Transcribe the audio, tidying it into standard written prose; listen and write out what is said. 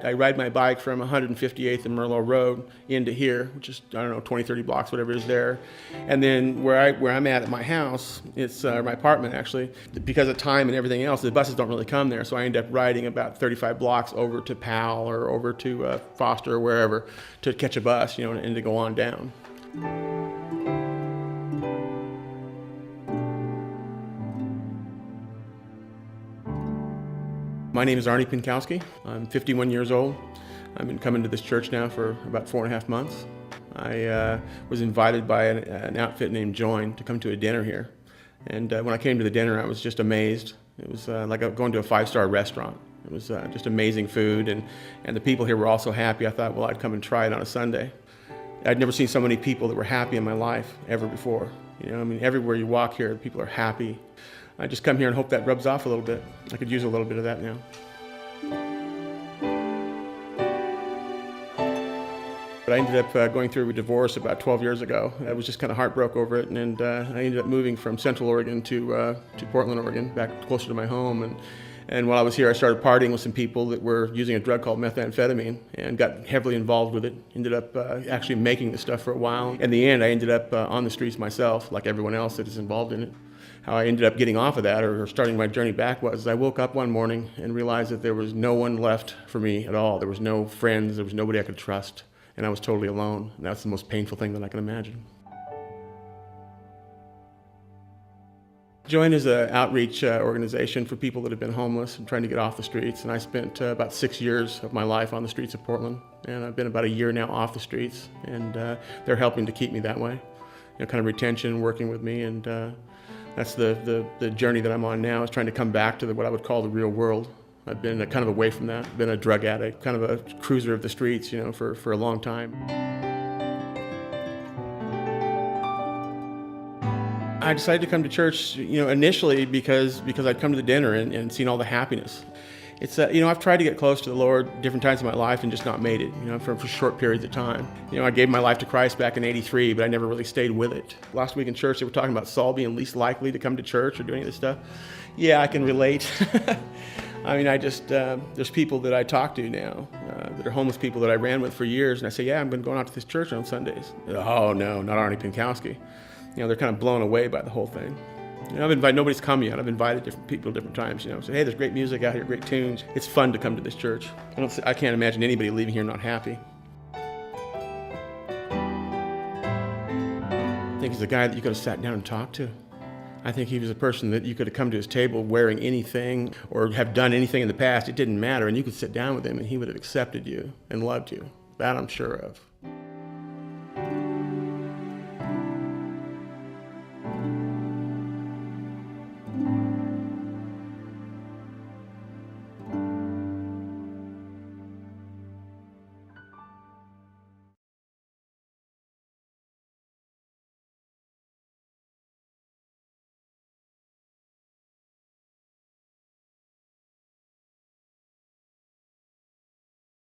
I ride my bike from 158th and Merlot Road into here, which is, I don't know, 20, 30 blocks, whatever is there. And then where I'm at my house, it's my apartment actually, because of time and everything else, the buses don't really come there. So I end up riding about 35 blocks over to Powell or over to Foster or wherever to catch a bus, and to go on down. My name is Arnie Pinkowski. I'm 51 years old. I've been coming to this church now for about 4.5 months. I was invited by an outfit named Join to come to a dinner here. And when I came to the dinner, I was just amazed. It was like going to a 5-star restaurant. It was just amazing food, and the people here were all so happy. I thought, well, I'd come and try it on a Sunday. I'd never seen so many people that were happy in my life ever before. Everywhere you walk here, people are happy. I just come here and hope that rubs off a little bit. I could use a little bit of that now. But I ended up going through a divorce about 12 years ago. I was just kind of heartbroken over it, and I ended up moving from Central Oregon to Portland, Oregon, back closer to my home. And while I was here, I started partying with some people that were using a drug called methamphetamine and got heavily involved with it. Ended up actually making the stuff for a while. In the end, I ended up on the streets myself, like everyone else that is involved in it. How I ended up getting off of that or starting my journey back was I woke up one morning and realized that there was no one left for me at all. There was no friends, there was nobody I could trust, and I was totally alone. And that's the most painful thing that I can imagine. Join is an outreach organization for people that have been homeless and trying to get off the streets. And I spent about 6 years of my life on the streets of Portland. And I've been about a year now off the streets. And they're helping to keep me that way. Kind of retention, working with me. And that's the journey that I'm on now, is trying to come back to what I would call the real world. I've been kind of away from that. I've been a drug addict, kind of a cruiser of the streets, for a long time. I decided to come to church, initially because I'd come to the dinner and seen all the happiness. It's I've tried to get close to the Lord different times in my life and just not made it, for short periods of time. I gave my life to Christ back in '83, but I never really stayed with it. Last week in church, they were talking about Saul being least likely to come to church or do any of this stuff. Yeah, I can relate. There's people that I talk to now that are homeless people that I ran with for years, and I say, yeah, I'm going out to this church on Sundays. Oh, no, not Arnie Pinkowski. They're kind of blown away by the whole thing. I've invited, nobody's come yet. I've invited different people different times, say, hey, there's great music out here, great tunes. It's fun to come to this church. I can't imagine anybody leaving here not happy. I think he's a guy that you could have sat down and talked to. I think he was a person that you could have come to his table wearing anything or have done anything in the past. It didn't matter, and you could sit down with him and he would have accepted you and loved you. That I'm sure of.